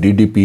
DDP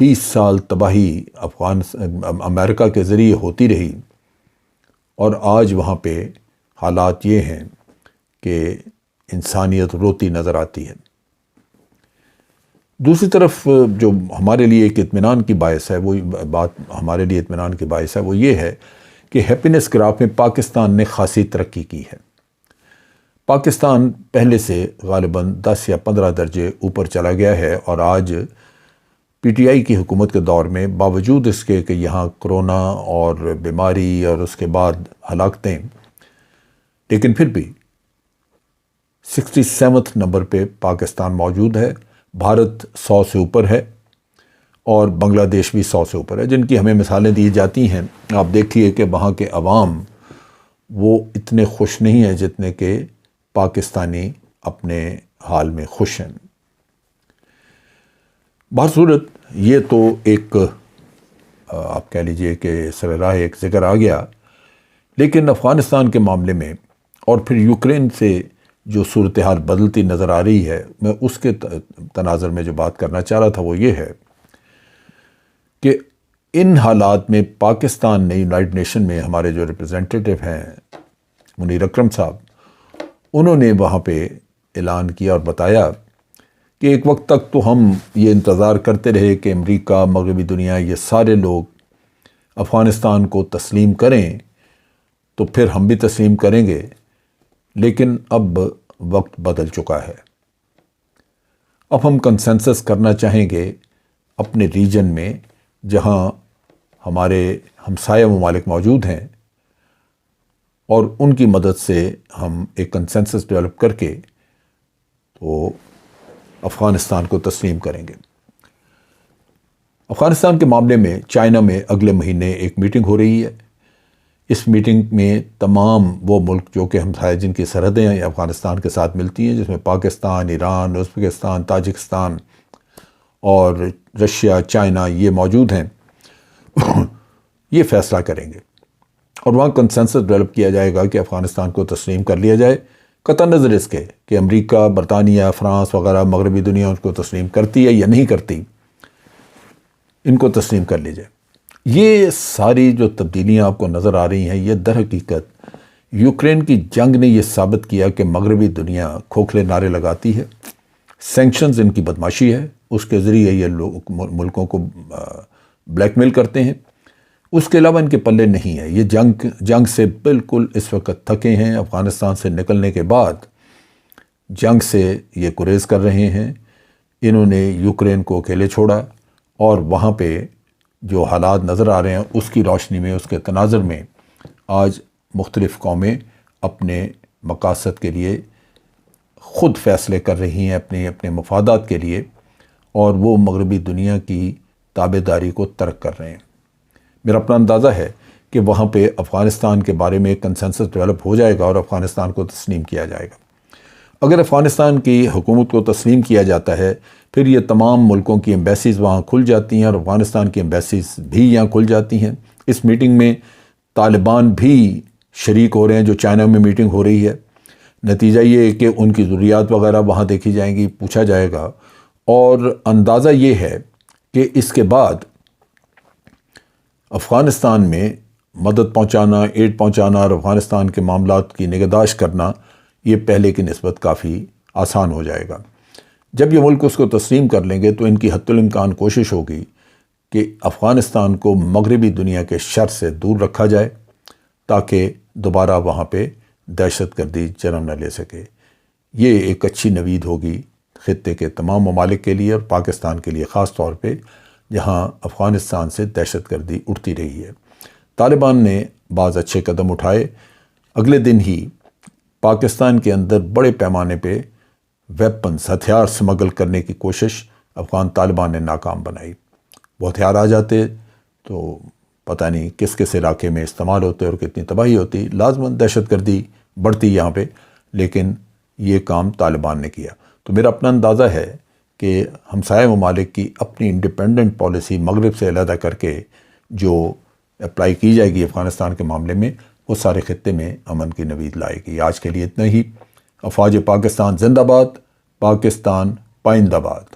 20 سال تباہی امریکہ کے ذریعے ہوتی رہی، اور آج وہاں پہ حالات یہ ہیں کہ انسانیت روتی نظر آتی ہے۔ دوسری طرف جو ہمارے لیے ایک اطمینان کی باعث ہے، وہ بات ہمارے لیے اطمینان کی باعث ہے، وہ یہ ہے کہ ہیپینس گراف میں پاکستان نے خاصی ترقی کی ہے۔ پاکستان پہلے سے غالباً 10 یا 15 درجے اوپر چلا گیا ہے، اور آج پی ٹی آئی کی حکومت کے دور میں باوجود اس کے کہ یہاں کرونا اور بیماری اور اس کے بعد ہلاکتیں، لیکن پھر بھی 67 نمبر پہ پاکستان موجود ہے۔ بھارت 100 سے اوپر ہے، اور بنگلہ دیش بھی 100 سے اوپر ہے، جن کی ہمیں مثالیں دی جاتی ہیں۔ آپ دیکھیے کہ وہاں کے عوام وہ اتنے خوش نہیں ہیں جتنے کہ پاکستانی اپنے حال میں خوش ہیں۔ بہرصورت یہ تو ایک آپ کہہ لیجئے کہ سر راہ ایک ذکر آ گیا، لیکن افغانستان کے معاملے میں اور پھر یوکرین سے جو صورتحال بدلتی نظر آ رہی ہے، میں اس کے تناظر میں جو بات کرنا چاہ رہا تھا وہ یہ ہے کہ ان حالات میں پاکستان نے یونائٹڈ نیشن میں ہمارے جو ریپرزینٹیٹیو ہیں منیر اکرم صاحب، انہوں نے وہاں پہ اعلان کیا اور بتایا کہ ایک وقت تک تو ہم یہ انتظار کرتے رہے کہ امریکہ، مغربی دنیا، یہ سارے لوگ افغانستان کو تسلیم کریں تو پھر ہم بھی تسلیم کریں گے، لیکن اب وقت بدل چکا ہے۔ اب ہم کنسنسس کرنا چاہیں گے اپنے ریجن میں جہاں ہمارے ہمسایہ ممالک موجود ہیں، اور ان کی مدد سے ہم ایک کنسنسس ڈیولپ کر کے تو افغانستان کو تسلیم کریں گے۔ افغانستان کے معاملے میں چائنا میں اگلے مہینے ایک میٹنگ ہو رہی ہے۔ اس میٹنگ میں تمام وہ ملک جو کہ ہمسایہ جن کی سرحدیں افغانستان کے ساتھ ملتی ہیں، جس میں پاکستان، ایران، ازبکستان، تاجکستان اور رشیا، چائنا یہ موجود ہیں، یہ فیصلہ کریں گے، اور وہاں کنسنسس ڈیولپ کیا جائے گا کہ افغانستان کو تسلیم کر لیا جائے، قطع نظر اس کے کہ امریکہ، برطانیہ، فرانس وغیرہ مغربی دنیا اس کو تسلیم کرتی ہے یا نہیں کرتی، ان کو تسلیم کر لی جائے۔ یہ ساری جو تبدیلیاں آپ کو نظر آ رہی ہیں، یہ در حقیقت یوکرین کی جنگ نے یہ ثابت کیا کہ مغربی دنیا کھوکھلے نعرے لگاتی ہے، سینکشنز ان کی بدماشی ہے، اس کے ذریعے یہ لوگ ملکوں کو بلیک میل کرتے ہیں، اس کے علاوہ ان کے پلے نہیں ہے۔ یہ جنگ سے بالکل اس وقت تھکے ہیں۔ افغانستان سے نکلنے کے بعد جنگ سے یہ گریز کر رہے ہیں۔ انہوں نے یوکرین کو اکیلے چھوڑا، اور وہاں پہ جو حالات نظر آ رہے ہیں اس کی روشنی میں، اس کے تناظر میں آج مختلف قومیں اپنے مقاصد کے لیے خود فیصلے کر رہی ہیں، اپنے مفادات کے لیے، اور وہ مغربی دنیا کی تابع داری کو ترک کر رہے ہیں۔ میرا اپنا اندازہ ہے کہ وہاں پہ افغانستان کے بارے میں ایک کنسنسس ڈیولپ ہو جائے گا اور افغانستان کو تسلیم کیا جائے گا۔ اگر افغانستان کی حکومت کو تسلیم کیا جاتا ہے، پھر یہ تمام ملکوں کی ایمبیسیز وہاں کھل جاتی ہیں، اور افغانستان کی ایمبیسیز بھی یہاں کھل جاتی ہیں۔ اس میٹنگ میں طالبان بھی شریک ہو رہے ہیں، جو چائنا میں میٹنگ ہو رہی ہے۔ نتیجہ یہ ہے کہ ان کی ضروریات وغیرہ وہاں دیکھی جائیں گی، پوچھا جائے گا، اور اندازہ یہ ہے کہ اس کے بعد افغانستان میں مدد پہنچانا، ایڈ پہنچانا اور افغانستان کے معاملات کی نگہداشت کرنا، یہ پہلے کی نسبت کافی آسان ہو جائے گا۔ جب یہ ملک اس کو تسلیم کر لیں گے تو ان کی حتی الامکان کوشش ہوگی کہ افغانستان کو مغربی دنیا کے شر سے دور رکھا جائے، تاکہ دوبارہ وہاں پہ دہشت گردی جنم نہ لے سکے۔ یہ ایک اچھی نوید ہوگی خطے کے تمام ممالک کے لیے، اور پاکستان کے لیے خاص طور پہ، جہاں افغانستان سے دہشت گردی اٹھتی رہی ہے۔ طالبان نے بعض اچھے قدم اٹھائے۔ اگلے دن ہی پاکستان کے اندر بڑے پیمانے پہ ویپنز، ہتھیار سمگل کرنے کی کوشش افغان طالبان نے ناکام بنائی۔ وہ ہتھیار آ جاتے تو پتہ نہیں کس کس علاقے میں استعمال ہوتے اور کتنی تباہی ہوتی، لازماً دہشت گردی بڑھتی یہاں پہ، لیکن یہ کام طالبان نے کیا۔ تو میرا اپنا اندازہ ہے کہ ہمسایہ ممالک کی اپنی انڈیپینڈنٹ پالیسی مغرب سے علیحدہ کر کے جو اپلائی کی جائے گی افغانستان کے معاملے میں، وہ سارے خطے میں امن کی نوید لائے گی۔ آج کے لیے اتنا ہی۔ افواج پاکستان زندہ باد، پاکستان پائندہ باد۔